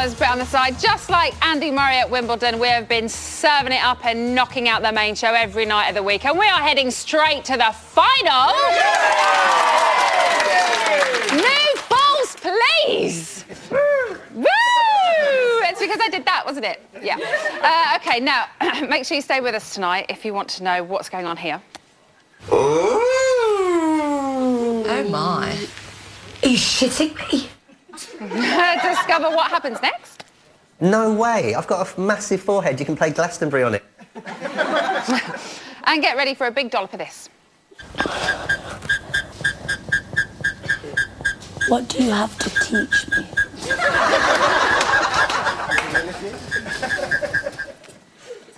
was put on the side. Just like Andy Murray at Wimbledon, we have been serving it up and knocking out the main show every night of the week. And we are heading straight to the final. No falls, please. Woo! It's because I did that, wasn't it? Yeah. OK, now, make sure you stay with us tonight if you want to know what's going on here. Oh, my. Are you shitting me? Discover what happens next. No way. I've got a massive forehead. You can play Glastonbury on it. And get ready for a big dollop of this. What do you have to teach me?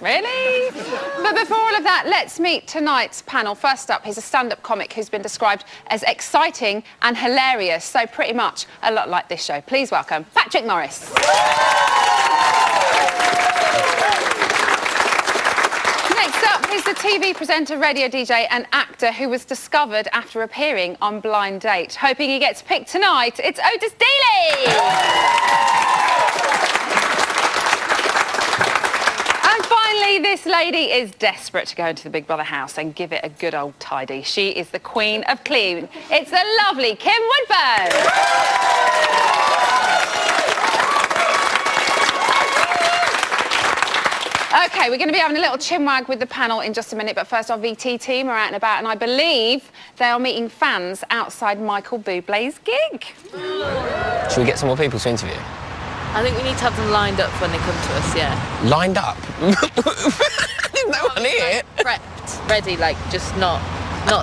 Really? But before all of that, let's meet tonight's panel. First up, he's a stand-up comic who's been described as exciting and hilarious, so pretty much a lot like this show. Please welcome Patrick Morris. Next up, he's the TV presenter, radio DJ and actor who was discovered after appearing on Blind Date. Hoping he gets picked tonight, it's Otis Daly! Finally, this lady is desperate to go into the Big Brother house and give it a good old tidy. She is the queen of clean. It's the lovely Kim Woodburn. OK, we're going to be having a little chinwag with the panel in just a minute, but first our VT team are out and about, and I believe they are meeting fans outside Michael Bublé's gig. Should we get some more people to interview? I think we need to have them lined up when they come to us, yeah. Lined up? There's no one here. Like, prepped, ready, like, just not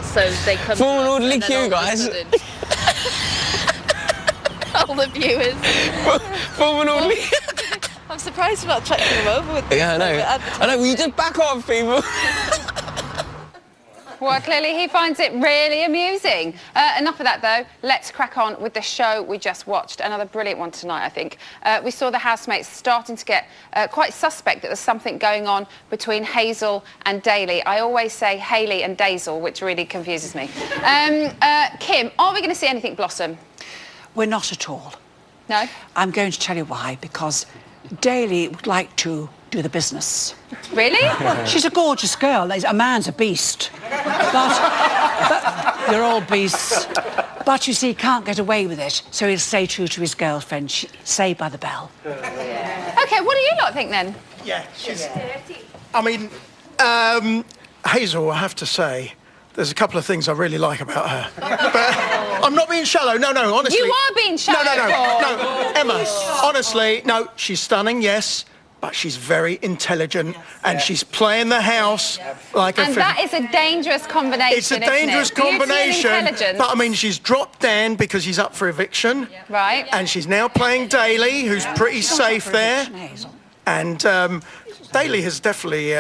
so they come Form an to us orderly and then queue, all of a guys. sudden- all the viewers. Form an orderly... I'm surprised we're not checking them over with Yeah, I know, will you just back off, people? Well, clearly he finds it really amusing. Enough of that, though. Let's crack on with the show we just watched. Another brilliant one tonight, I think. We saw the housemates starting to get quite suspect that there's something going on between Hazel and Daly. I always say Hayley and Dazel, which really confuses me. Kim, are we going to see anything blossom? We're not at all. No? I'm going to tell you why, because Daly would like to do the business. Really? She's a gorgeous girl. A man's a beast. But you're all beasts. But you see, he can't get away with it, so he'll stay true to his girlfriend. Saved by the bell. OK, what do you lot think, then? Yeah, she's... I mean, Hazel, I have to say, there's a couple of things I really like about her. But I'm not being shallow. No, honestly. You are being shallow. No, Emma, honestly, no, she's stunning, yes. But she's very intelligent, and she's playing the house like a... And that is a dangerous combination, It's a dangerous combination. Beauty and intelligence. But, I mean, she's dropped Dan because he's up for eviction. Right. And she's now playing Daly, who's pretty safe there. And Daly has definitely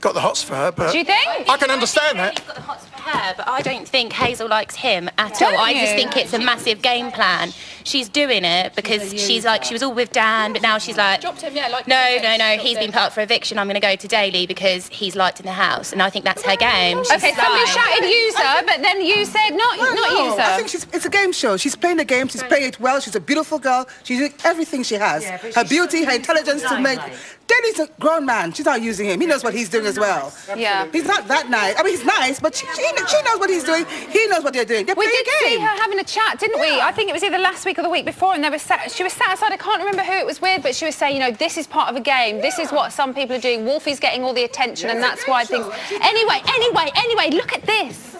got the hots for her, but... Do you think? I can understand that. He's got the hots for her, but I don't think Hazel likes him at all. I just think it's a massive game plan. She's doing it because she's like, she was all with Dan, but now she's like, no, he's been put up for eviction. I'm going to go to Daly because he's liked in the house, and I think that's her game. OK, somebody shouted user, but then you said not user. I think it's a game show. She's playing the game. She's playing it well. She's a beautiful girl. She's doing everything she has. Her beauty, her intelligence to make... Daly's a grown man. She's not using him. He knows what he's doing as well. Yeah. He's not that nice. I mean, he's nice, but she knows what he's doing. He knows what they're doing. They're We playing did a game. see her having a chat, didn't we? I think it was either last week or the week before, and she was sat outside. I can't remember who it was with, but she was saying, you know, this is part of a game. This is what some people are doing. Wolfie's getting all the attention, and that's why things... Anyway, look at this.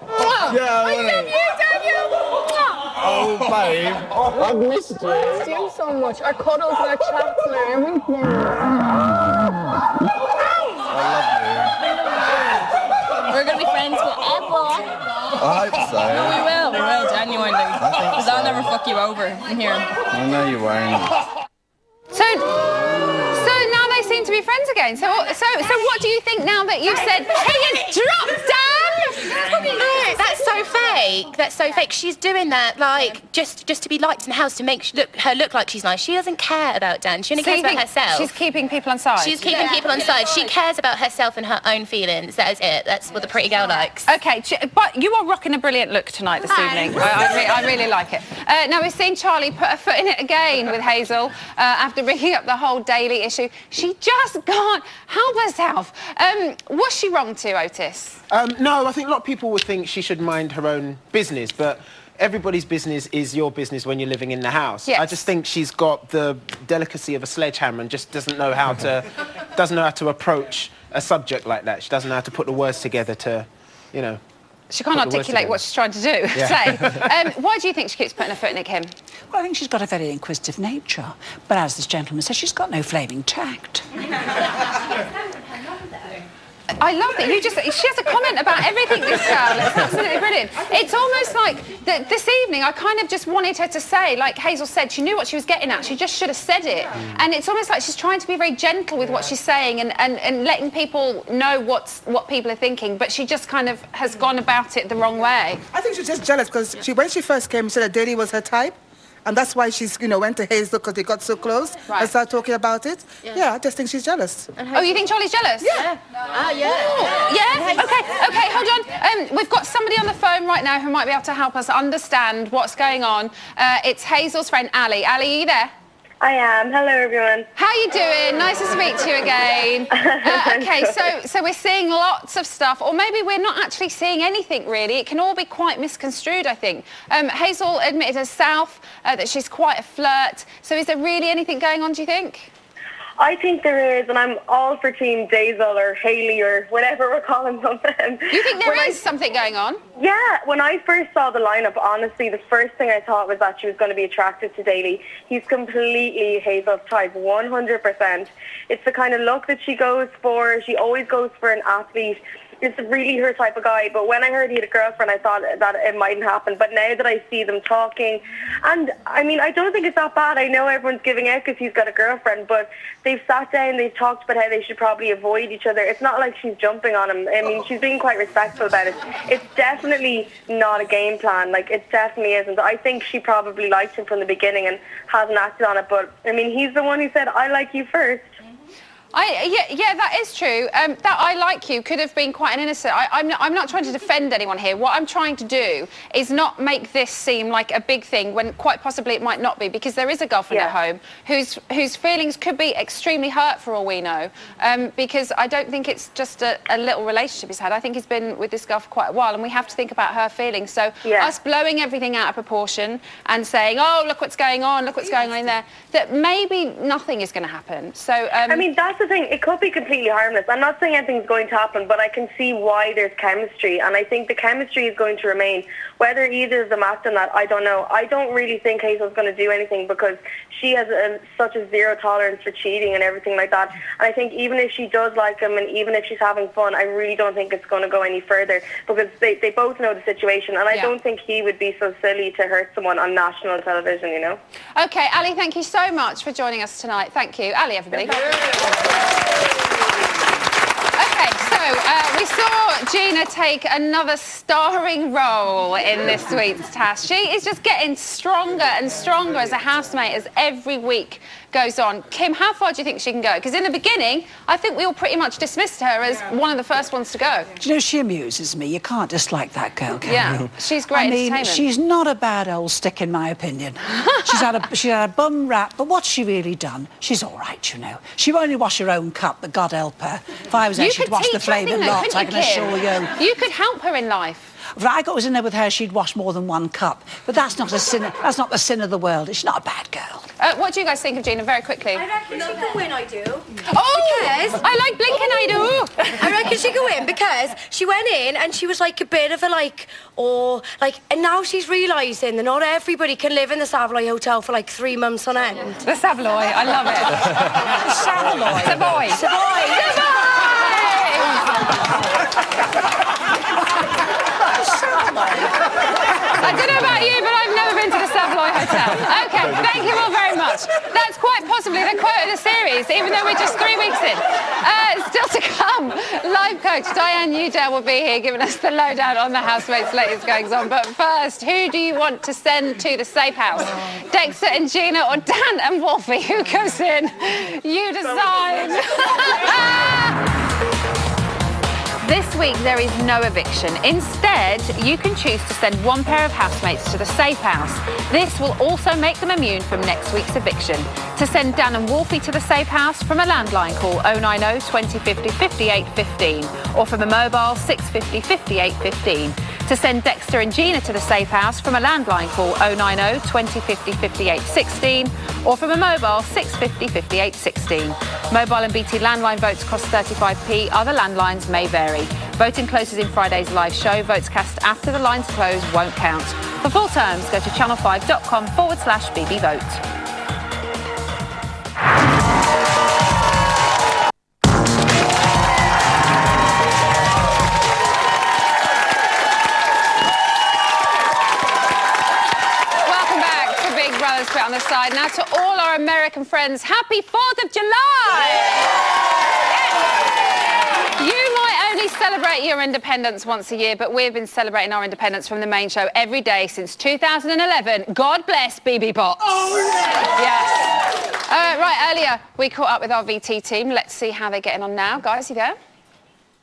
Yeah, I love you. Oh, babe. I've missed you. Thanks you so much. Our cuddles and our chats and our everything. We're going to be friends forever. I hope so. We will, genuinely. Because I'll never fuck you over in here. I know you won't. So now they seem to be friends again. So what do you think now that you've said, hey, it's dropped, Dan? That's so so fake. That's so fake. She's doing that like just to be liked in the house to make her look like she's nice. She doesn't care about Dan. She only cares about herself. She's keeping people on side. She's keeping people on side. She cares about herself and her own feelings. That is it. That's what the pretty girl likes. Okay, but you are rocking a brilliant look tonight this evening. I really like it. Now, we've seen Charlie put her foot in it again with Hazel after bringing up the whole Daily issue. She just can't help herself. Was she wrong too, Otis? No, I think a lot of people would think she should mind her own business, but everybody's business is your business when you're living in the house. Yes. I just think she's got the delicacy of a sledgehammer and just doesn't know how to approach a subject like that. She doesn't know how to put the words together to, you know. She can't articulate what she's trying to do. Yeah. Why do you think she keeps putting her foot in it, Kim? Well, I think she's got a very inquisitive nature. But as this gentleman says, she's got no flaming tact. I love it. She has a comment about everything, this girl. It's absolutely brilliant. It's almost like this evening, I kind of just wanted her to say, like Hazel said, she knew what she was getting at. She just should have said it. And it's almost like she's trying to be very gentle with what she's saying and letting people know what people are thinking. But she just kind of has gone about it the wrong way. I think she's just jealous because when she first came, she said that Daily was her type. And that's why she's, went to Hazel because they got so close and started talking about it. Yeah, I just think she's jealous. Oh, you think Charlie's jealous? Yeah. Yeah? Okay, hold on. We've got somebody on the phone right now who might be able to help us understand what's going on. It's Hazel's friend, Ali. Ali, are you there? I am. Hello, everyone. How you doing? Nice to speak to you again. Okay, so we're seeing lots of stuff, or maybe we're not actually seeing anything really. It can all be quite misconstrued, I think. Hazel admitted herself that she's quite a flirt. So is there really anything going on, do you think? I think there is, and I'm all for Team Dazel or Hayley or whatever we're calling them. You think there is something going on? Yeah, when I first saw the lineup, honestly, the first thing I thought was that she was going to be attracted to Daly. He's completely Hazel's type, 100%. It's the kind of look that she goes for. She always goes for an athlete. It's really her type of guy. But when I heard he had a girlfriend, I thought that it mightn't happen. But now that I see them talking, and I mean, I don't think it's that bad. I know everyone's giving out because he's got a girlfriend, but they've sat down, they've talked about how they should probably avoid each other. It's not like she's jumping on him. I mean, she's being quite respectful about it. It's definitely not a game plan. Like, it definitely isn't. I think she probably liked him from the beginning and hasn't acted on it. But, I mean, he's the one who said, I like you first. Yeah, that is true. That I like you could have been quite an innocent. I'm not trying to defend anyone here. What I'm trying to do is not make this seem like a big thing when quite possibly it might not be, because there is a girlfriend at home whose feelings could be extremely hurt for all we know. Because I don't think it's just a little relationship he's had. I think he's been with this girl for quite a while, and we have to think about her feelings. So us blowing everything out of proportion and saying, oh, look what's going on, look what's going on in there, that maybe nothing is going to happen. So I mean, that's the thing. It could be completely harmless. I'm not saying anything's going to happen, but I can see why there's chemistry, and I think the chemistry is going to remain. Whether either of them act on that, I don't know. I don't really think Hazel's going to do anything because she has such a zero tolerance for cheating and everything like that. And I think even if she does like him and even if she's having fun, I really don't think it's going to go any further because they both know the situation, and I don't think he would be so silly to hurt someone on national television, you know. Okay, Ali, thank you so much for joining us tonight. Thank you. Ali, everybody. Okay, so we saw Gina take another starring role in this week's task. She is just getting stronger and stronger as a housemate as every week goes on. Kim, how far do you think she can go? Because in the beginning, I think we all pretty much dismissed her as one of the first ones to go. Do you know, she amuses me. You can't dislike that girl, can you? She's great entertainment. She's not a bad old stick, in my opinion. She's had a bum rap, but what's she really done? She's all right, you know. She won't only wash her own cup, but God help her. If I was there, she'd wash the flaming lot, I can assure you. You could help her in life. If I was in there with her, she'd wash more than one cup. But that's not a sin. That's not the sin of the world. She's not a bad girl. What do you guys think of Gina, very quickly? I reckon she can win, I do. Oh, because I like blinking, I do. I reckon she can win because she went in and she was like a bit of a and now she's realising that not everybody can live in the Savoy Hotel for like 3 months on end. The Savoy, I love it. Savoy. I don't know about you, but I've never been to the Savoy Hotel. Okay, thank you all very much. much. That's quite possibly the quote of the series, even though we're just 3 weeks in. Still to come, life coach Diane Udale will be here giving us the lowdown on the housemates' latest goings on. But first, who do you want to send to the safe house? Dexter and Gina or Dan and Wolfie? Who goes in? You decide. This week, there is no eviction. Instead, you can choose to send one pair of housemates to the safe house. This will also make them immune from next week's eviction. To send Dan and Wolfie to the safe house, from a landline, call 090 2050 5815 or from a mobile 650 5815. To send Dexter and Gina to the safe house, from a landline, call 090 2050 5816 or from a mobile 650 5816. Mobile and BT landline votes cost 35p. Other landlines may vary. Voting closes in Friday's live show. Votes cast after the lines close won't count. For full terms, go to channel5.com/BBVote. On the side. Now to all our American friends, happy 4th of July! You might only celebrate your independence once a year, but we've been celebrating our independence from the main show every day since 2011. God bless BB Bots. Oh, yeah! Yes. Right, earlier we caught up with our VT team. Let's see how they're getting on now. Guys, you there?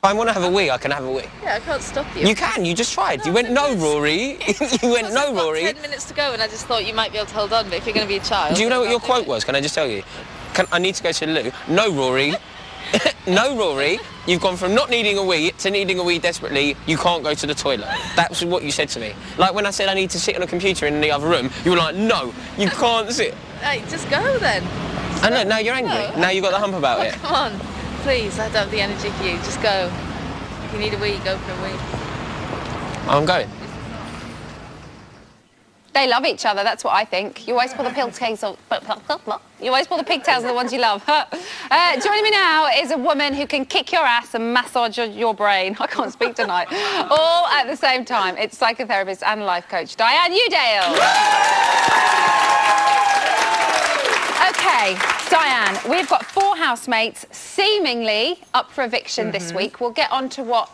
If I want to have a wee, I can have a wee. Yeah, I can't stop you. You can, you just tried. You went, no, Rory. You went, no, Rory. 10 minutes to go and I just thought you might be able to hold on, but if you're going to be a child... Do you know what your quote was? Can I just tell you? I need to go to the loo. No, Rory. No, Rory. You've gone from not needing a wee to needing a wee desperately. You can't go to the toilet. That's what you said to me. Like when I said I need to sit on a computer in the other room, you were like, no, you can't sit. Hey, just go then. I know, now you're angry. No. Now you've got the hump about it. Come on. Please, I don't have the energy for you. Just go. If you need a wee, go for a wee. I'm going. They love each other, that's what I think. You always pull the pigtails of... You always pull the pigtails of the ones you love. Joining me now is a woman who can kick your ass and massage your brain. I can't speak tonight. All at the same time. It's psychotherapist and life coach Diane Udale. OK, Diane, we've got 4 housemates seemingly up for eviction this week. We'll get on to what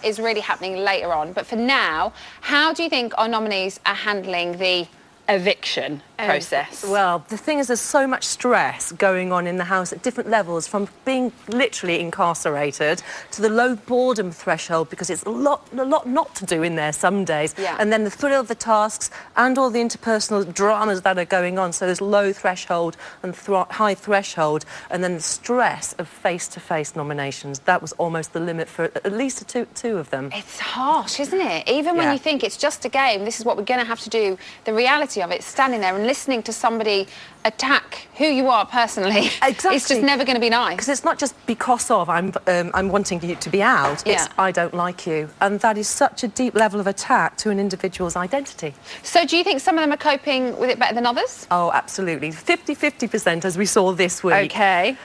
is really happening later on. But for now, how do you think our nominees are handling the eviction process? Well, the thing is, there's so much stress going on in the house at different levels, from being literally incarcerated to the low boredom threshold, because it's a lot not to do in there some days, and then the thrill of the tasks and all the interpersonal dramas that are going on. So there's low threshold and high threshold, and then the stress of face-to-face nominations. That was almost the limit for at least two of them. It's harsh, isn't it? Even when you think it's just a game, this is what we're going to have to do. The reality of it, standing there and listening to somebody attack who you are personally, it's just never going to be nice. Because it's not just because of I'm wanting you to be out, it's I don't like you. And that is such a deep level of attack to an individual's identity. So do you think some of them are coping with it better than others? Oh, absolutely. 50-50%, as we saw this week. OK.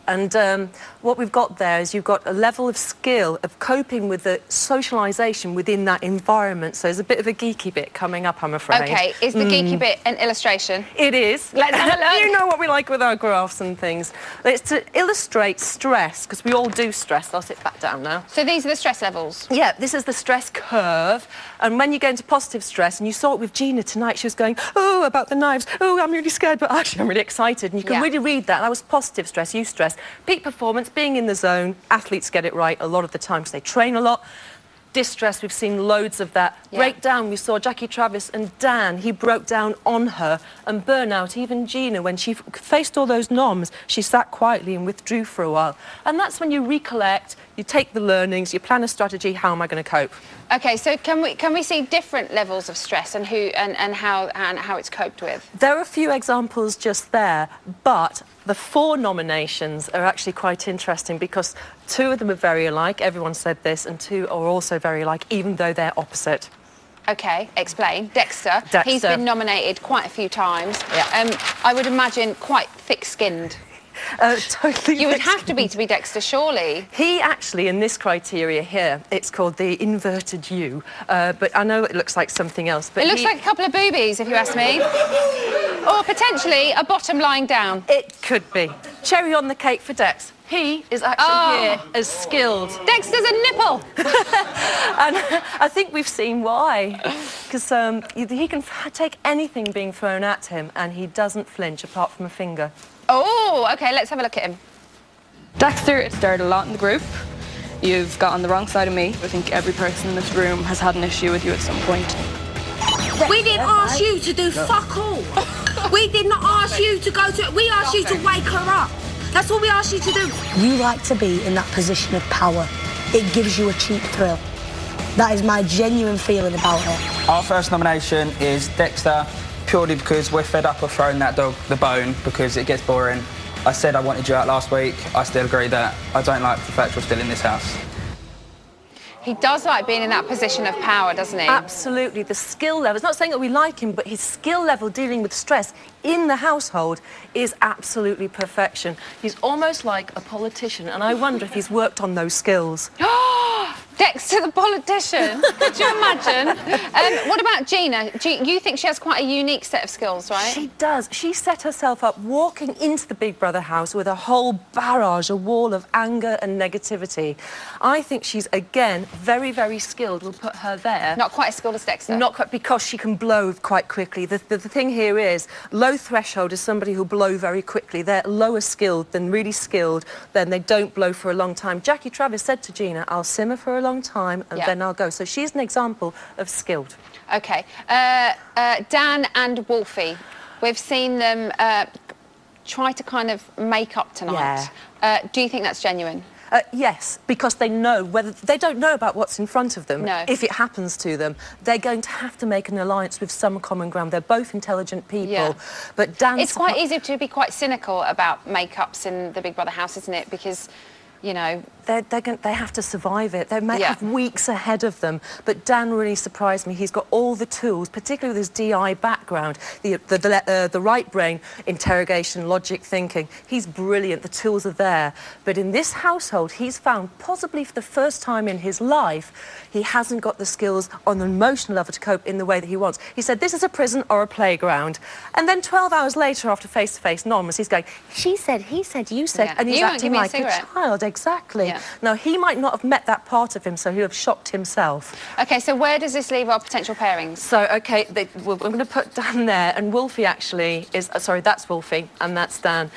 And what we've got there is you've got a level of skill of coping with the socialisation within that environment. So there's a bit of a geeky bit coming up, I'm afraid. OK, is the geeky bit an illustration? It is. Let's have a look. You know what we like with our graphs and things. It's to illustrate stress, because we all do stress. I'll sit back down now. So these are the stress levels? Yeah, this is the stress curve. And when you go into positive stress, and you saw it with Gina tonight, she was going, oh, about the knives. Oh, I'm really scared, but actually I'm really excited. And you can really read that. That was positive stress, eustress. Peak performance, being in the zone. Athletes get it right a lot of the time because they train a lot. Distress, we've seen loads of that. Breakdown, we saw Jackie Travis and Dan, he broke down on her. And burnout, even Gina, when she faced all those noms, she sat quietly and withdrew for a while. And that's when you recollect, you take the learnings, you plan a strategy, how am I going to cope? OK, so can we see different levels of stress and how it's coped with? There are a few examples just there, but the 4 nominations are actually quite interesting because 2 of them are very alike, everyone said this, and 2 are also very alike, even though they're opposite. OK, explain. Dexter. He's been nominated quite a few times. I would imagine quite thick-skinned. Totally. You would have to be Dexter, surely. He actually, in this criteria here, it's called the inverted U, but I know it looks like something else. But it looks like a couple of boobies, if you ask me. Or potentially a bottom lying down. It could be. Cherry on the cake for Dex. He is actually here as skilled. Dexter's a nipple! And I think we've seen why. Because he can take anything being thrown at him and he doesn't flinch apart from a finger. Oh, OK, let's have a look at him. Dexter, it started a lot in the group. You've got on the wrong side of me. I think every person in this room has had an issue with you at some point. We didn't ask you to do fuck all. We did not ask you to go to... We asked you to wake her up. That's what we asked you to do. You like to be in that position of power. It gives you a cheap thrill. That is my genuine feeling about it. Our first nomination is Dexter, purely because we're fed up of throwing that dog the bone because it gets boring. I said I wanted you out last week. I still agree that I don't like the fact you're still in this house. He does like being in that position of power, doesn't he? Absolutely. The skill level, it's not saying that we like him, but his skill level dealing with stress in the household is absolutely perfection. He's almost like a politician, and I wonder if he's worked on those skills. Dexter the politician. Could you imagine? What about Gina? You think she has quite a unique set of skills, right? She does. She set herself up walking into the Big Brother house with a whole barrage, a wall of anger and negativity. I think she's, again, very, very skilled. We'll put her there. Not quite as skilled as Dexter. Not quite, because she can blow quite quickly. The thing here is, low threshold is somebody who'll blow very quickly. They're lower skilled than really skilled, then they don't blow for a long time. Jackie Travis said to Gina, I'll simmer for a long time and then I'll go. So she's an example of skilled. OK. Dan and Wolfie, we've seen them try to kind of make up tonight. Do you think that's genuine? Yes, because they know whether they don't know about what's in front of them. No. If it happens to them, they're going to have to make an alliance with some common ground. They're both intelligent people, but Dan. It's quite easy to be quite cynical about make-ups in the Big Brother house, isn't it? Because, you know, they have to survive it. They may have weeks ahead of them. But Dan really surprised me. He's got all the tools, particularly with his DI background, the right brain, interrogation, logic, thinking. He's brilliant. The tools are there. But in this household, he's found, possibly for the first time in his life, he hasn't got the skills on an emotional level to cope in the way that he wants. He said, this is a prison or a playground. And then 12 hours later, after face-to-face anonymous, he's going, she said, he said, you said, and he's acting like a child. Exactly. Now, he might not have met that part of him, so he'll have shocked himself. OK, so where does this leave our potential pairings? So, OK, I'm going to put Dan there, and Wolfie actually is... sorry, that's Wolfie, and that's Dan.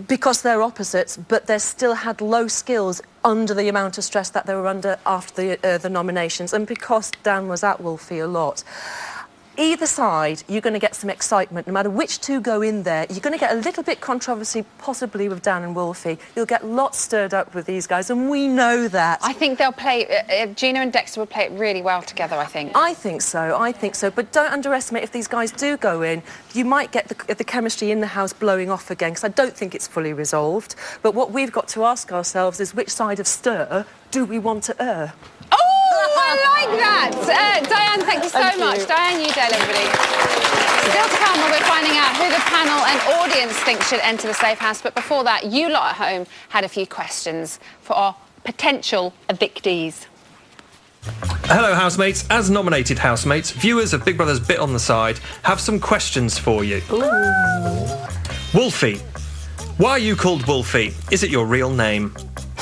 Because they're opposites, but they still had low skills under the amount of stress that they were under after the nominations, and because Dan was at Wolfie a lot. Either side, you're going to get some excitement. No matter which two go in there, you're going to get a little bit controversy, possibly with Dan and Wolfie. You'll get lots stirred up with these guys, and we know that. I think they'll play... Gina and Dexter will play it really well together, I think. I think so, I think so. But don't underestimate, if these guys do go in, you might get the chemistry in the house blowing off again, because I don't think it's fully resolved. But what we've got to ask ourselves is, which side of stir do we want to err? I like that. Diane, thank you so much. Diane Udale, everybody. Still to come, we're finding out who the panel and audience think should enter the safe house. But before that, you lot at home had a few questions for our potential evictees. Hello, housemates. As nominated housemates, viewers of Big Brother's Bit on the Side have some questions for you. Wolfie. Why are you called Wolfie? Is it your real name?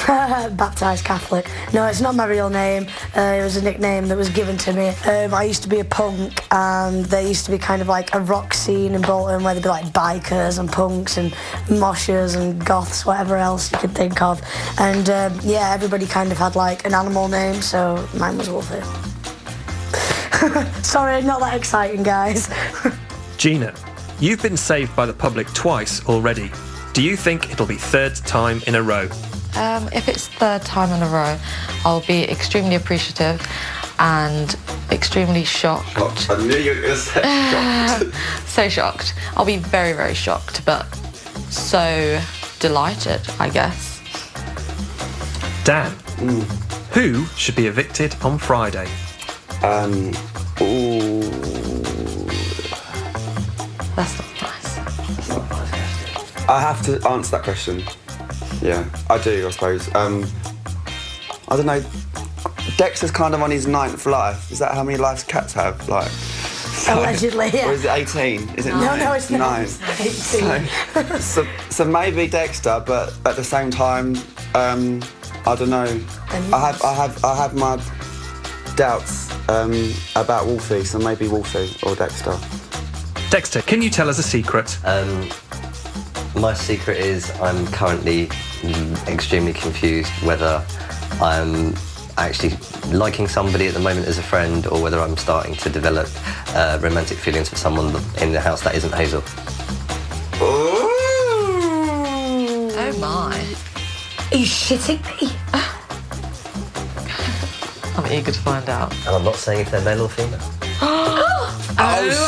Baptised Catholic. No, it's not my real name. It was a nickname that was given to me. I used to be a punk, and there used to be kind of like a rock scene in Bolton where there'd be like bikers and punks and moshers and goths, whatever else you could think of. And yeah, everybody kind of had like an animal name, so mine was Wolfie. Sorry, not that exciting, guys. Gina, you've been saved by the public twice already. Do you think it'll be third time in a row? If it's third time in a row, I'll be extremely appreciative and extremely shocked. Oh, I knew you were going to say shocked. So shocked. I'll be very, very shocked, but so delighted, I guess. Dan, who should be evicted on Friday? That's not nice. I have to answer that question. Yeah, I do, I suppose. I don't know. Dexter's kind of on his 9th life. Is that how many lives cats have? Like, Allegedly, yeah. Or is it 18? Is it No, 9? no, it's not. 9. It's 18. So maybe Dexter, but at the same time, I don't know. I have my doubts about Wolfie, so maybe Wolfie or Dexter. Dexter, can you tell us a secret? My secret is I'm currently extremely confused whether I'm actually liking somebody at the moment as a friend or whether I'm starting to develop romantic feelings for someone in the house that isn't Hazel. Oh my. Are you shitting me? I'm eager to find out. And I'm not saying if they're male or female.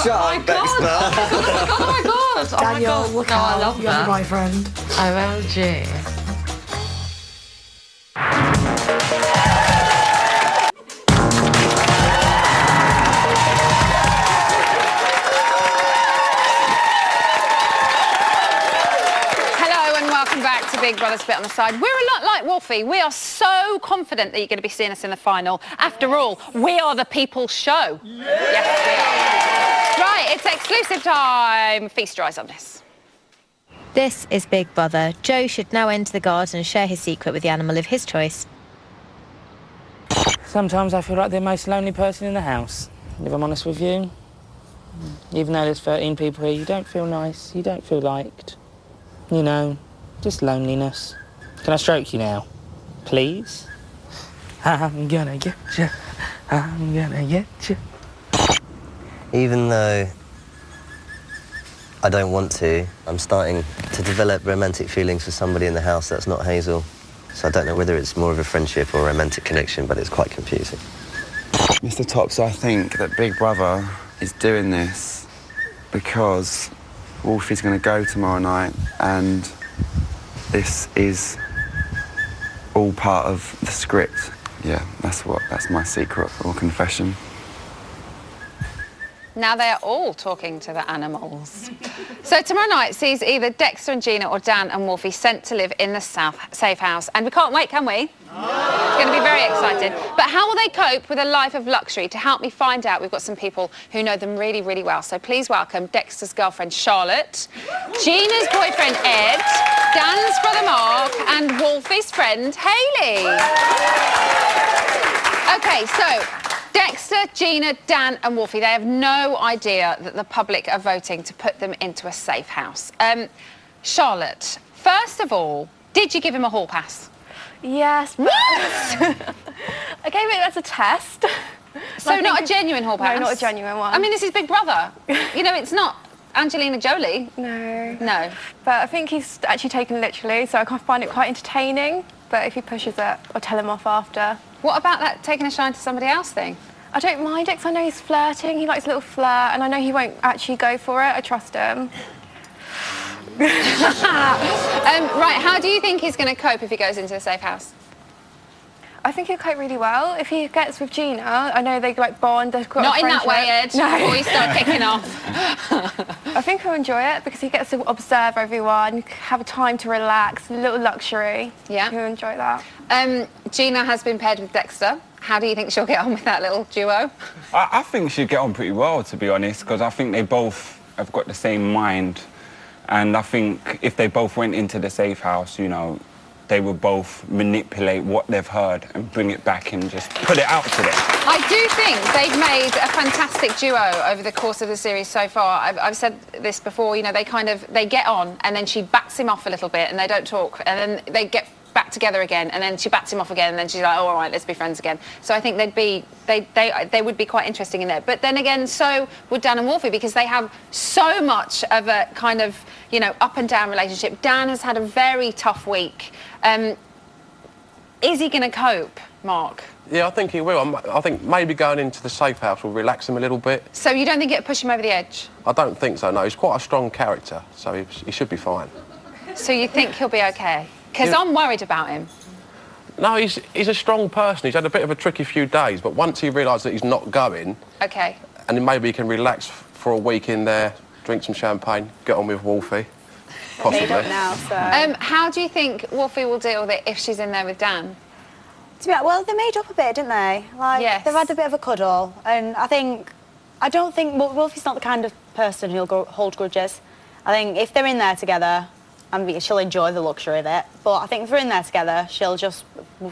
Shut up, Dexter. Oh my god! Daniel, look No, out. I love You have a that. boyfriend. OMG. Hello and welcome back to Big Brother Spit on the Side. We're a lot like Wolfie. We are so confident that you're going to be seeing us in the final. After all, we are the people's show. Yes, we are. Right, it's exclusive time. Feast your eyes on this. This is Big Brother. Joe should now enter the garden and share his secret with the animal of his choice. Sometimes I feel like the most lonely person in the house, if I'm honest with you. Even though there's 13 people here, you don't feel nice, you don't feel liked. You know, just loneliness. Can I stroke you now? Please? I'm gonna get you. I'm gonna get you. Even though I don't want to, I'm starting to develop romantic feelings for somebody in the house that's not Hazel. So I don't know whether it's more of a friendship or a romantic connection, but it's quite confusing. Mr. Tops, I think that Big Brother is doing this because Wolfie's going to go tomorrow night and this is all part of the script. Yeah, that's my secret or confession. Now they're all talking to the animals. So tomorrow night sees either Dexter and Gina or Dan and Wolfie sent to live in the safe house. And we can't wait, can we? It's going to be very exciting. But how will they cope with a life of luxury? To help me find out, we've got some people who know them really, really well. So please welcome Dexter's girlfriend, Charlotte, Gina's boyfriend, Ed, Dan's brother, Mark, and Wolfie's friend, Hayley. OK, so Dexter, Gina, Dan and Wolfie, they have no idea that the public are voting to put them into a safe house. Charlotte, first of all, did you give him a hall pass? Yes. What? I gave it as a test. So not a genuine hall pass? No, not a genuine one. I mean, this is Big Brother. You know, it's not Angelina Jolie. No. No. But I think he's actually taken it literally, so I can find it quite entertaining. But if he pushes it, I'll tell him off after. What about that taking a shine to somebody else thing? I don't mind it because I know he's flirting. He likes a little flirt, and I know he won't actually go for it. I trust him. Right, how do you think he's going to cope if he goes into a safe house? I think he'll cope really well. If he gets with Gina, I know they like bond. They've got Not a in that way, Ed. No. Before you start kicking off. I think he'll enjoy it because he gets to observe everyone, have a time to relax, a little luxury. Yeah. He'll enjoy that. Gina has been paired with Dexter. How do you think she'll get on with that little duo? I think she'll get on pretty well, to be honest, because I think they both have got the same mind. And I think if they both went into the safe house, you know, they would both manipulate what they've heard and bring it back and just put it out to them. I do think they've made a fantastic duo over the course of the series so far. I've said this before, you know, they get on and then she bats him off a little bit and they don't talk and then they get back together again and then she bats him off again and then she's like, oh, all right, let's be friends again. So I think they would be quite interesting in there. But then again, so would Dan and Wolfie because they have so much of a kind of, you know, up and down relationship. Dan has had a very tough week. Is he going to cope, Mark? Yeah, I think he will. I think maybe going into the safe house will relax him a little bit. So you don't think it'll push him over the edge? I don't think so, no. He's quite a strong character, so he should be fine. So you think he'll be OK? Because Yeah. I'm worried about him. No, he's a strong person. He's had a bit of a tricky few days, but once he realises that he's not going, OK. and then maybe he can relax for a week in there, drink some champagne, get on with Wolfie. possibly. made up now, so... How do you think Wolfie will deal with it if she's in there with Dan? Well, they made up a bit, didn't they? Like, Yes. they've had a bit of a cuddle, and I don't think Wolfie's not the kind of person who'll hold grudges. I think if they're in there together, she'll enjoy the luxury of it. But I think if they're in there together, she'll just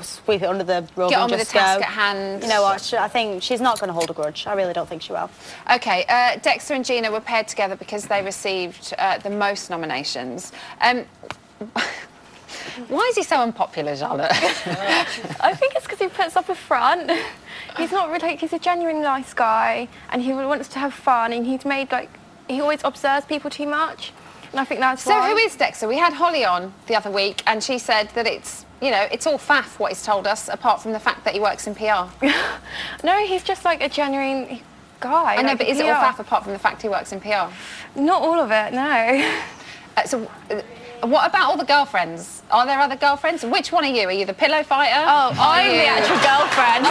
sweep it under the rug Get and on just with the task go. at hand. You know what? I think she's not going to hold a grudge. I really don't think she will. OK, Dexter and Gina were paired together because they received the most nominations. Why is he so unpopular, Charlotte? I think it's because he puts up a front. He's not really, he's a genuine nice guy, and he wants to have fun, and he's made, like, he always observes people too much, and I think that's So why. who is Dexter? We had Holly on the other week, and she said that it's, you know, it's all faff what he's told us, apart from the fact that he works in PR. No, he's just, like, a genuine guy. I know, like, but is it all faff apart from the fact he works in PR? Not all of it, no. What about all the girlfriends? Are there other girlfriends? Which one are you? Are you the pillow fighter? Oh, I'm the actual girlfriend.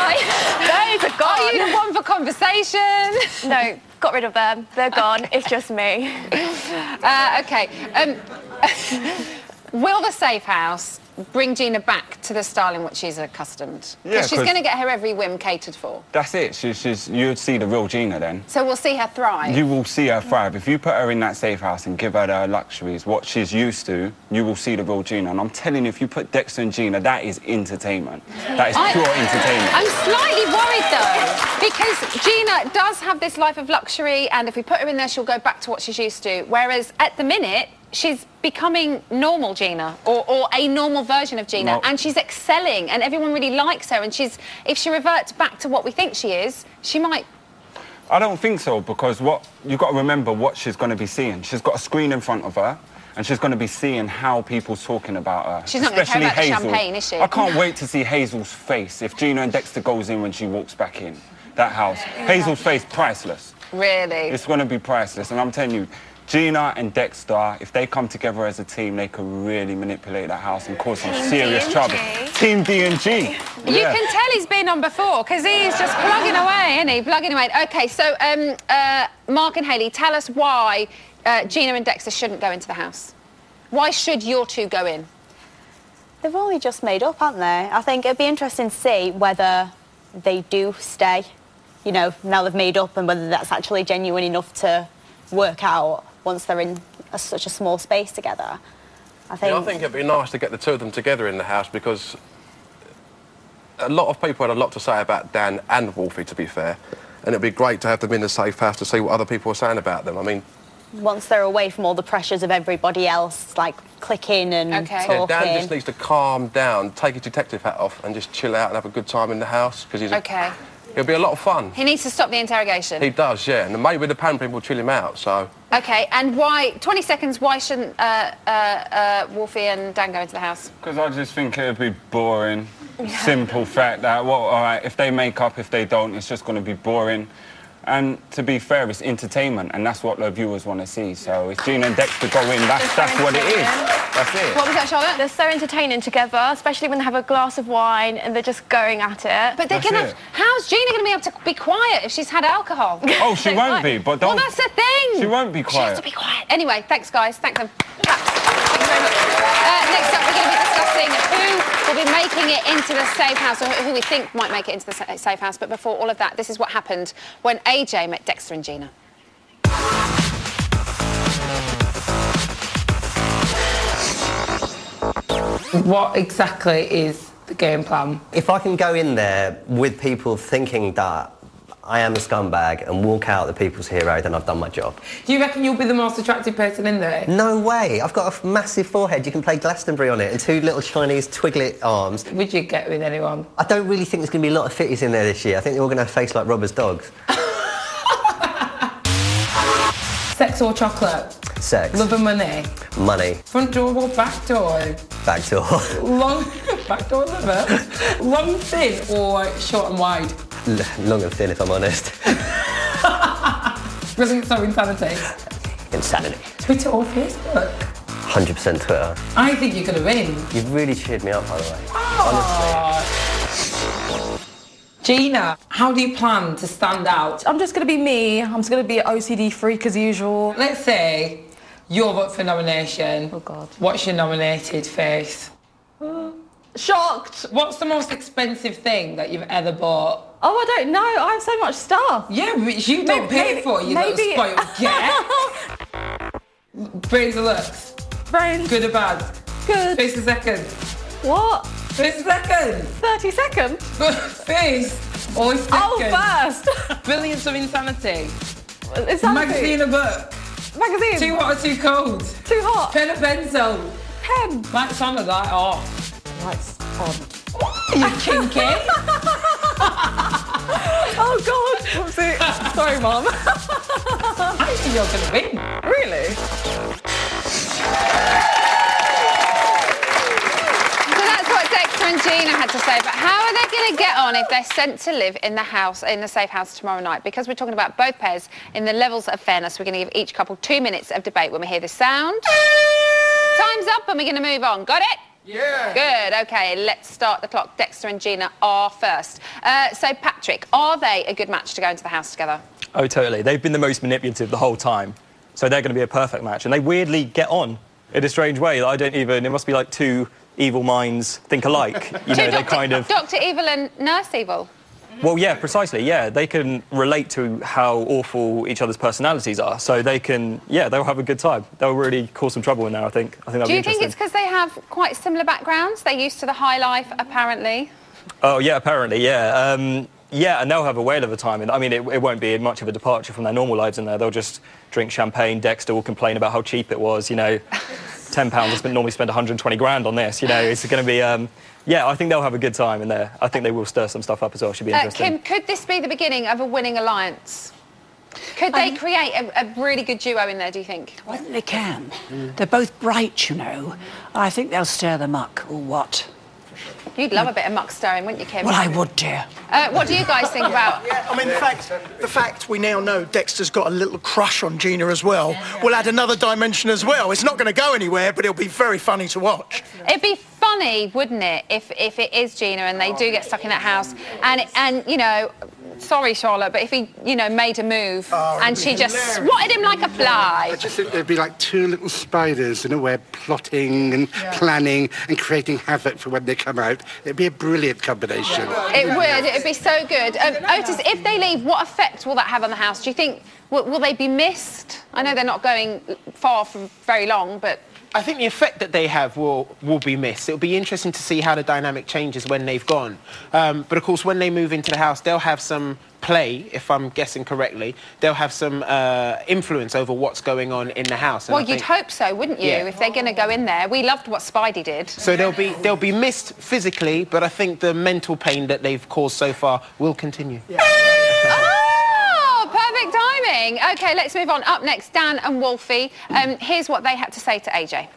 Those are gone. Are you the one for conversation? No, got rid of them. They're gone. It's just me. OK. Will the safe house bring Gina back to the style in which she's accustomed? Yeah, Because she's going to get her every whim catered for. That's it. You'd see the real Gina then. So we'll see her thrive. You will see her thrive. If you put her in that safe house and give her the luxuries, what she's used to, you will see the real Gina. And I'm telling you, if you put Dexter and Gina, that is entertainment. That is pure entertainment. I'm slightly worried, though, because Gina does have this life of luxury, and if we put her in there, she'll go back to what she's used to. Whereas at the minute, she's becoming normal Gina, or a normal version of Gina, Well, and she's excelling, and everyone really likes her, and if she reverts back to what we think she is, she might... I don't think so, because you've got to remember what she's going to be seeing. She's got a screen in front of her, and she's going to be seeing how people's talking about her. She's not going to care about the Hazel. champagne, is she? I can't wait to see Hazel's face if Gina and Dexter goes in when she walks back in that house. Hazel's face, priceless. Really? It's going to be priceless, and I'm telling you, Gina and Dexter, if they come together as a team, they could really manipulate that house and cause some serious trouble. Team D&G. You can tell he's been on before, because he's just plugging away, isn't he? Plugging away. OK, so Mark and Hayley, tell us why Gina and Dexter shouldn't go into the house. Why should your two go in? They've only just made up, haven't they? I think it'd be interesting to see whether they do stay, you know, now they've made up, and whether that's actually genuine enough to work out once they're in such a small space together. I think it'd be nice to get the two of them together in the house, because a lot of people had a lot to say about Dan and Wolfie, to be fair, and it'd be great to have them in the safe house to see what other people are saying about them. I mean, once they're away from all the pressures of everybody else, like clicking and talking. Yeah, Dan just needs to calm down, take his detective hat off, and just chill out and have a good time in the house, because it'll be a lot of fun. He needs to stop the interrogation. He does, yeah, and maybe the pampering will chill him out, so... OK, and why, 20 seconds, why shouldn't Wolfie and Dan go into the house? Because I just think it would be boring. Simple fact that, well, all right, if they make up, if they don't, it's just going to be boring. And to be fair, it's entertainment, and that's what the viewers want to see. So if Gina and Dexter go in, that's what it is. That's it. What was that, Charlotte? They're so entertaining together, especially when they have a glass of wine and they're just going at it. But they're gonna... How's Gina going to be able to be quiet if she's had alcohol? Oh, she won't be, but don't... Well, that's the thing! She won't be quiet. She has to be quiet. Anyway, thanks, guys. Thanks them. Thank you very much. Next up, we're going to be discussing who will be making it into the safe house, or who we think might make it into the safe house. But before all of that, this is what happened when AJ met Dexter and Gina. What exactly is the game plan? If I can go in there with people thinking that I am a scumbag and walk out the people's hero, then I've done my job. Do you reckon you'll be the most attractive person in there? No way. I've got a massive forehead. You can play Glastonbury on it, and two little Chinese twiglet arms. Would you get with anyone? I don't really think there's going to be a lot of fitties in there this year. I think they're all going to have face like robbers' dogs. Sex or chocolate? Sex. Love and money? Money. Front door or back door? Back door. Long... back door, never. Long, thin or short and wide? Long and thin, if I'm honest. Brilliant, so insanity. Insanity. Twitter or Facebook? 100% Twitter. I think you're going to win. You've really cheered me up, by the way. Honestly. Gina, how do you plan to stand out? I'm just going to be me. I'm just going to be OCD freak as usual. Let's say You're up for nomination. Oh, God. What's your nominated face? Shocked. What's the most expensive thing that you've ever bought? Oh, I don't know. I have so much stuff. Yeah, which you don't pay for, you little spoiled get. Praise the looks. Brains. Good or bad? Good. Face a second. What? Face a second. 30 seconds? Face. Or second. Oh, first. Brilliance of insanity. Insanity. Magazine or book? Magazine. Too hot or too cold? Too hot. Pen or pencil? Pen. Lights on or light off? Lights on. You kinky? Oh, God. Whoopsie. Sorry, Mum. I think you're going to win. Really? So that's what Dexter and Gina had to say, but how are they going to get on if they're sent to live in the house, in the safe house tomorrow night? Because we're talking about both pairs in the levels of fairness, we're going to give each couple 2 minutes of debate when we hear this sound. Time's up and we're going to move on. Got it? Yeah. Good, OK, let's start the clock. Dexter and Gina are first. So, Patrick, are they a good match to go into the house together? Oh, totally. They've been the most manipulative the whole time. So they're going to be a perfect match. And they weirdly get on in a strange way that I don't even... It must be like two evil minds think alike. You know, they kind of... Dr. Evil and Nurse Evil. Well, yeah, precisely, yeah. They can relate to how awful each other's personalities are. So they can... Yeah, they'll have a good time. They'll really cause some trouble in there, I think. I think that'll Do be you think interesting. it's because they have quite similar backgrounds? They're used to the high life, apparently. Oh, yeah, apparently, yeah. Yeah, and they'll have a whale of a time. And I mean, it won't be much of a departure from their normal lives in there. They'll just drink champagne. Dexter will complain about how cheap it was, you know. £10, I normally spend 120 grand on this, you know. It's going to be... yeah, I think they'll have a good time in there. I think they will stir some stuff up as well. Should be interesting. Kim, could this be the beginning of a winning alliance? Could they create a really good duo in there, do you think? I think they can. They're both bright, you know. I think they'll stir the muck, or what? You'd love a bit of muck stirring, wouldn't you, Kim? Well, I would, dear. What do you guys think about... I mean, the fact we now know Dexter's got a little crush on Gina as well will add another dimension as well. It's not going to go anywhere, but it'll be very funny to watch. It'd be funny, wouldn't it, if it is Gina and they do get stuck in that house and you know, sorry, Charlotte, but if he, you know, made a move and she just swatted him like a fly. I just think there'd be like two little spiders in a web plotting and planning and creating havoc for when they come out. It'd be a brilliant combination. It would. It'd be so good. Otis, if they leave, what effect will that have on the house? Do you think, will they be missed? I know they're not going far for very long, but... I think the effect that they have will be missed. It'll be interesting to see how the dynamic changes when they've gone. But of course, when they move into the house, they'll have some play, if I'm guessing correctly. They'll have some influence over what's going on in the house. And well, you'd hope so, wouldn't you, if they're going to go in there? We loved what Spidey did. So they'll be missed physically, but I think the mental pain that they've caused so far will continue. Yeah. Perfect timing. OK, let's move on. Up next, Dan and Wolfie. Here's what they had to say to AJ.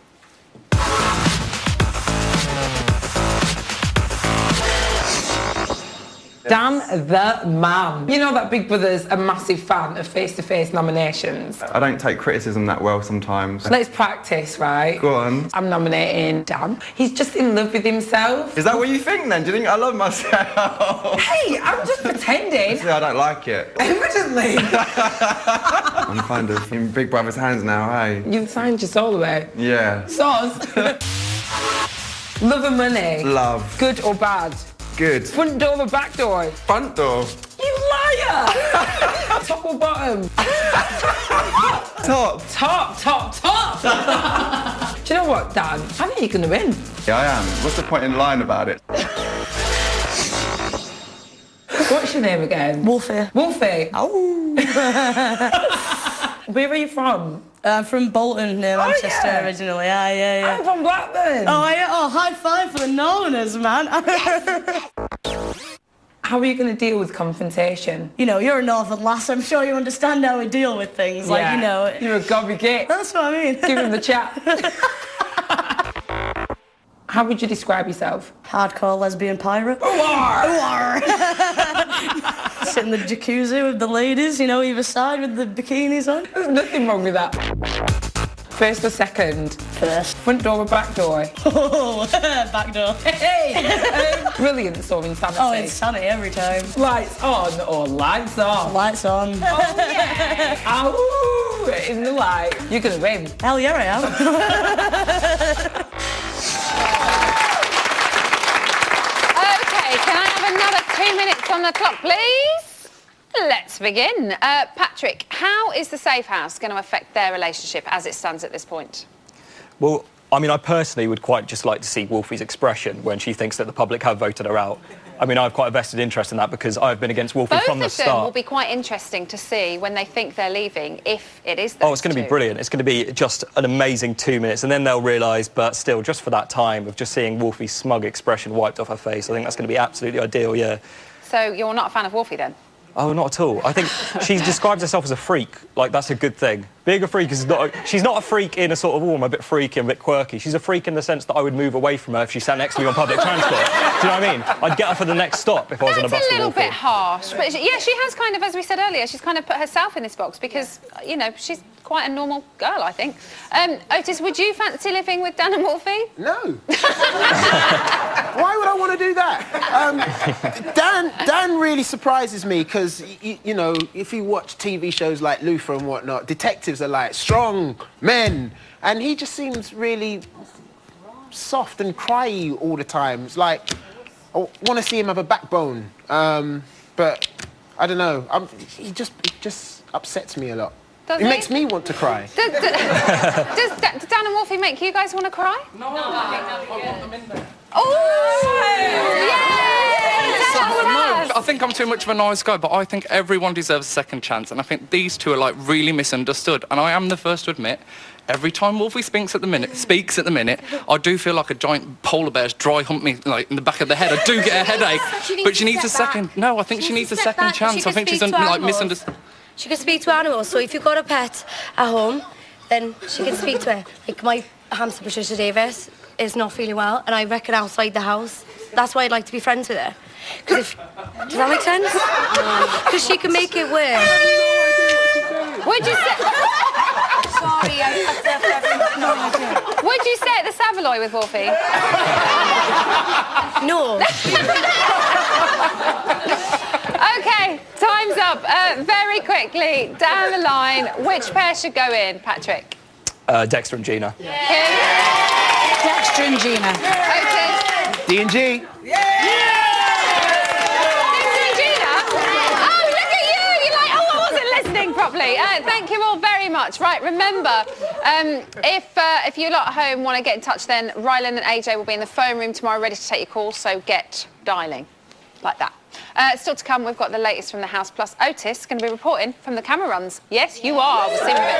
Dan the man. You know that Big Brother's a massive fan of face-to-face nominations. I don't take criticism that well sometimes. Let's practice, right? Go on. I'm nominating Dan. He's just in love with himself. Is that what you think then? Do you think I love myself? Hey, I'm just pretending. See, I don't like it. Evidently. I'm kind of in Big Brother's hands now, hey? You've signed your soul away. Yeah. Sauce. Love and money. Love. Good or bad? Good. Front door or back door? Front door. You liar! Top or bottom? Top. Do you know what, Dan? I think you're going to win. Yeah, I am. What's the point in lying about it? What's your name again? Wolfie. Wolfie? Oh. Where are you from? I'm from Bolton, near Manchester, originally. Yeah. I'm from Blackburn. Oh, high five for the Northerners, man. How are you going to deal with confrontation? You know, you're a Northern lass. I'm sure you understand how we deal with things. Yeah. Like, you know... You're a gobby git. That's what I mean. Give him the chat. How would you describe yourself? Hardcore lesbian pirate. Sit in the jacuzzi with the ladies, you know, either side with the bikinis on. There's nothing wrong with that. First or second? First. Front door or back door? Oh, back door. Hey! Brilliance or insanity? Oh, insanity every time. Lights on or lights off? Lights on. Oh, yeah. Ow! In the light. You're going to win. Hell yeah, I am. OK, can I have another 2 minutes on the clock, please? Let's begin. Patrick, how is the safe house going to affect their relationship as it stands at this point? Well, I mean, I personally would quite just like to see Wolfie's expression when she thinks that the public have voted her out. I mean, I have quite a vested interest in that because I've been against Wolfie from the start. Both of them will be quite interesting to see when they think they're leaving, if it is those Oh, it's going to be brilliant. It's going to be just an amazing 2 minutes, and then they'll realise, but still, just for that time of just seeing Wolfie's smug expression wiped off her face, I think that's going to be absolutely ideal, yeah. So you're not a fan of Wolfie, then? Oh, not at all. I think she describes herself as a freak. Like, that's a good thing. Being a freak is not... She's not a freak in a sort of, I'm a bit freaky and a bit quirky. She's a freak in the sense that I would move away from her if she sat next to me on public transport. Do you know what I mean? I'd get her for the next stop if I was on a bus with That's a little Wolfie. bit harsh. But yeah, she has kind of, as we said earlier, she's kind of put herself in this box because, you know, she's quite a normal girl, I think. Otis, would you fancy living with Dan and Wolfie? No. Why would I want to do that? Dan really surprises me because, you know, if you watch TV shows like Luther and whatnot, detectives are like strong men, and he just seems really soft and cryy all the time. It's like, I want to see him have a backbone, but I don't know. He just upsets me a lot. Does It he? makes me want to cry. Does Dan and Wolfie make you guys want to cry? No, I want them in there. Oh! I think I'm too much of a nice guy, but I think everyone deserves a second chance, and I think these two are like really misunderstood. And I am the first to admit, every time Wolfie speaks at the minute, I do feel like a giant polar bear's dry hump me like in the back of the head. I do get a headache, but she needs a second. No, I think she needs a second chance. I think she's like misunderstood. She can speak to animals, so if you've got a pet at home, then she can speak to it. Like my hamster Patricia Davis is not feeling well, and I reckon outside the house. That's why I'd like to be friends with her. Does that make sense? Because she can make it work. Would you say... Sorry, Would you stay at the Savoy with Wolfie? No. OK, time's up. Very quickly, down the line, which pair should go in, Patrick? Dexter and Gina. Dexter and Gina. Otis? D&G. Properly. Thank you all very much. Right, remember, if you lot at home want to get in touch, then Ryland and AJ will be in the phone room tomorrow ready to take your calls, so get dialing. Like that. Still to come, we've got the latest from the House, plus Otis is going to be reporting from the camera runs. Yes, you are. We'll see you in a bit.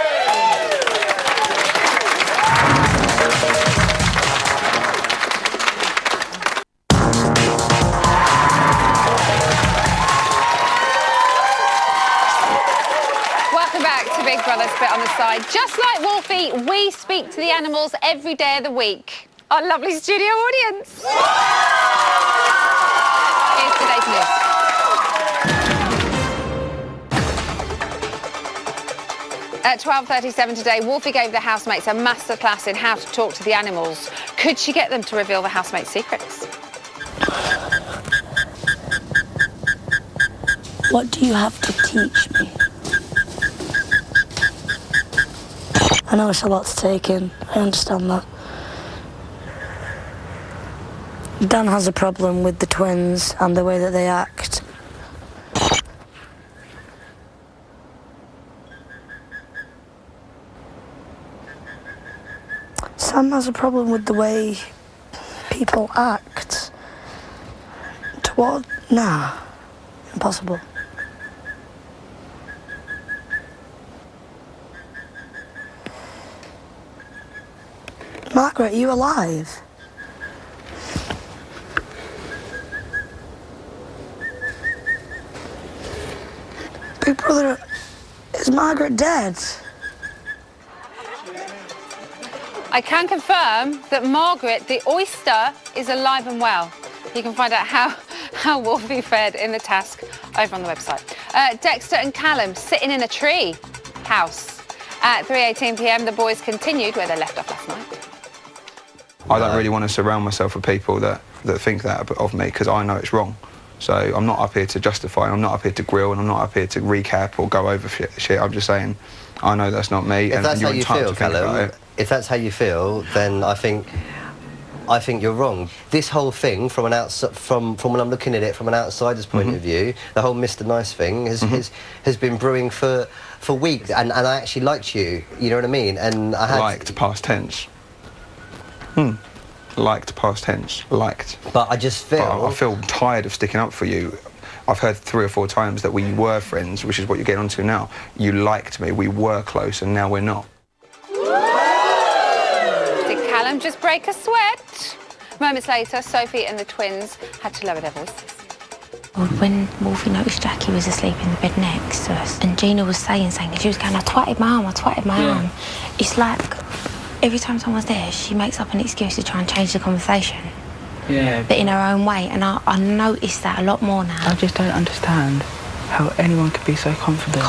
Big Brother Spit on the Side. Just like Wolfie, we speak to the animals every day of the week. Our lovely studio audience. Here's today's news. At 12:37 today, Wolfie gave the housemates a masterclass in how to talk to the animals. Could she get them to reveal the housemates' secrets? What do you have to teach me? I know it's a lot to take in. I understand that. Dan has a problem with the twins and the way that they act. Sam has a problem with the way people act. Toward... Nah. Impossible. Margaret, are you alive? Big Brother, is Margaret dead? I can confirm that Margaret, the oyster, is alive and well. You can find out how Wolfie fared in the task over on the website. Dexter and Callum sitting in a tree house. At 3:18 p.m, the boys continued where they left off last night. I don't really want to surround myself with people that think that of me, because I know it's wrong. So I'm not up here to justify, I'm not up here to grill, and I'm not up here to recap or go over shit. I'm just saying, I know that's not me, If that's how you feel, Callum, if that's how you feel, then I think you're wrong. This whole thing, from when I'm looking at it from an outsider's point of view, the whole Mr. Nice thing has been brewing for weeks, and I actually liked you. You know what I mean? And I had liked past tense. Liked past tense. Liked. But I just feel. I feel tired of sticking up for you. I've heard 3 or 4 times that we were friends, which is what you're getting onto now. You liked me. We were close, and now we're not. Did Callum just break a sweat? Moments later, Sophie and the twins had to lower their voices. When Wolfie noticed Jackie was asleep in the bed next to us, and Gina was saying, she was going, I twatted my arm. It's like, every time someone's there, she makes up an excuse to try and change the conversation. Yeah. But in her own way, and I notice that a lot more now. I just don't understand how anyone could be so confident.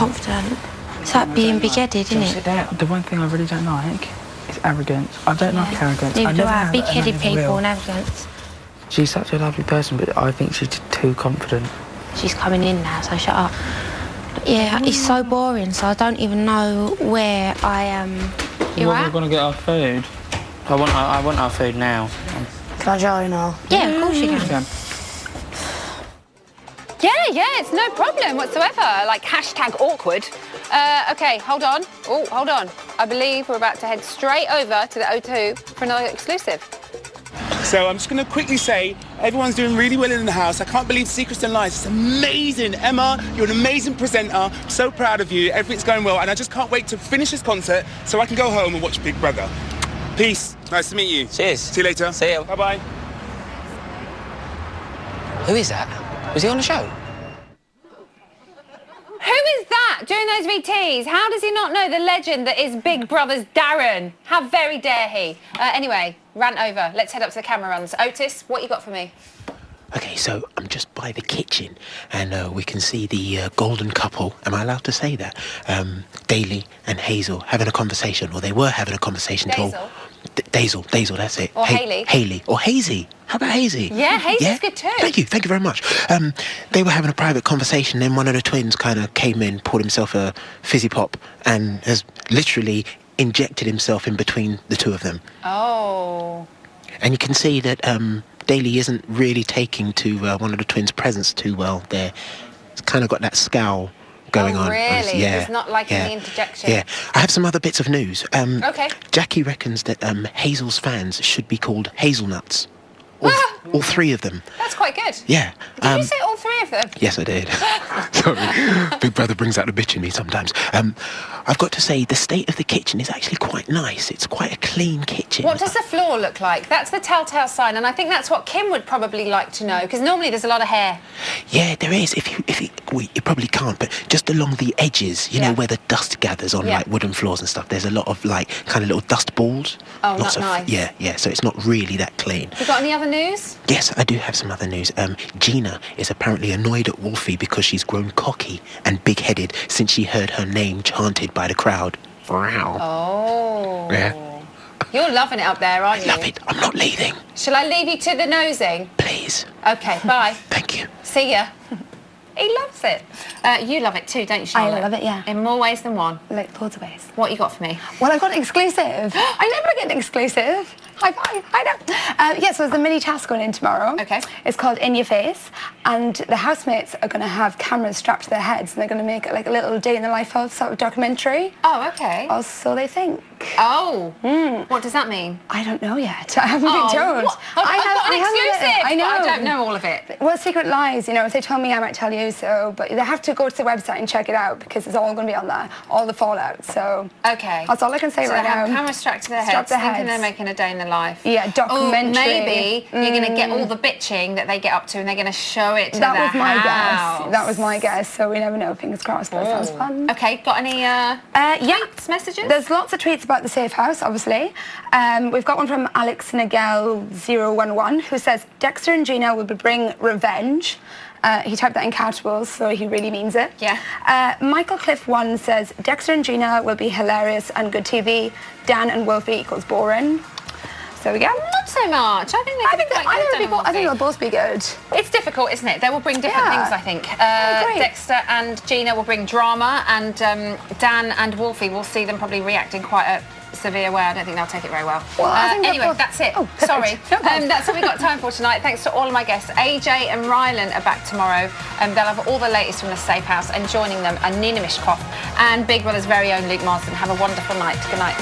It's like being big-headed, isn't it? The one thing I really don't like is arrogance. I don't like arrogance. Neither do I. have, Big-headed and I never people will. and arrogance. She's such a lovely person, but I think she's too confident. She's coming in now, so shut up. Yeah, it's so boring, so I don't even know where I am. You We're right? going to get our food. I want our food now. Can I join now? Yeah, of course you can. Yeah, it's no problem whatsoever. Like, #awkward. OK, hold on. Oh, hold on. I believe we're about to head straight over to the O2 for another exclusive. So I'm just going to quickly say, everyone's doing really well in the house. I can't believe Secrets and Lies. It's amazing. Emma, you're an amazing presenter. So proud of you. Everything's going well. And I just can't wait to finish this concert so I can go home and watch Big Brother. Peace. Nice to meet you. Cheers. See you later. See you. Bye-bye. Who is that? Was he on the show? Who is that doing those VTs? How does he not know the legend that is Big Brother's Darren? How very dare he? Anyway, rant over. Let's head up to the camera runs. Otis, what you got for me? Okay, so I'm just by the kitchen, and we can see the golden couple. Am I allowed to say that? Daly and Hazel having a conversation, or they were having a conversation. Dazel, that's it. Or Hayley. Hayley. Or Hazy. How about Hazy? Yeah, Hazy's good too. Thank you very much. They were having a private conversation, then one of the twins kind of came in, poured himself a fizzy pop, and has literally injected himself in between the two of them. Oh. And you can see that Daly isn't really taking to one of the twins' presence too well there. It's kind of got that scowl going on. Really? Yeah. He's not liking the interjection? Yeah. I have some other bits of news. Okay. Jackie reckons that Hazel's fans should be called Hazelnuts. All 3 of them. That's quite good. Yeah. Did you say all 3 of them? Yes, I did. Sorry. Big Brother brings out the bitch in me sometimes. I've got to say, the state of the kitchen is actually quite nice. It's quite a clean kitchen. What does the floor look like? That's the telltale sign, and I think that's what Kim would probably like to know, because normally there's a lot of hair. Yeah, there is. You probably can't, but just along the edges, you know, where the dust gathers on like wooden floors and stuff, there's a lot of like kind of little dust balls. Oh, not nice. Yeah, so it's not really that clean. You got any other news? Yes, I do have some other news. Gina is apparently annoyed at Wolfie because she's grown cocky and big-headed since she heard her name chanted by the crowd. Wow. Oh. Yeah. You're loving it up there, aren't you? I love it. I'm not leaving. Shall I leave you to the nosing? Please. Okay, bye. Thank you. See ya. He loves it. You love it too, don't you, Charlotte? I love it, yeah. In more ways than one. Like, loads of ways. What you got for me? Well, I've got an exclusive. I never get an exclusive. High five. I know. So there's a mini task going in tomorrow. Okay. It's called In Your Face, and the housemates are going to have cameras strapped to their heads, and they're going to make it like a little day in the life of sort of documentary. Oh, okay. Or so they think. Oh. What does that mean? I don't know yet. I haven't been told. What? I've got an exclusive. I know. I don't know all of it. Well, Secret Lies, you know, if they tell me, I might tell you, so, but they have to go to the website and check it out because it's all going to be on there, all the fallout, so. Okay. That's all I can say right now. So they have cameras strapped to their heads, thinking they're making a day in the life. Yeah, documentary. Or maybe you're going to get all the bitching that they get up to and they're going to show it to that their was my house. guess. That was my guess, so we never know, fingers crossed, but it sounds fun. Okay, got any tweets, messages? There's lots of tweets about the safe house, obviously. We've got one from Alex Nagel 011 who says, Dexter and Gina will bring revenge. He typed that in capitals, so he really means it. Yeah. Michael Cliff 1 says, Dexter and Gina will be hilarious and good TV. Dan and Wolfie equals boring. So we go. Not so much. I think they could be quite good. I think they'll both be good. It's difficult, isn't it? They will bring different things, I think. Dexter and Gina will bring drama, and Dan and Wolfie, will see them probably react in quite a severe way. I don't think they'll take it very well. Anyway, that's it. Oh, sorry. That's all we've got time for tonight. Thanks to all of my guests. AJ and Rylan are back tomorrow. They'll have all the latest from the Safe House, and joining them are Nina Mishkov and Big Brother's very own Luke Marsden. Have a wonderful night. Good night.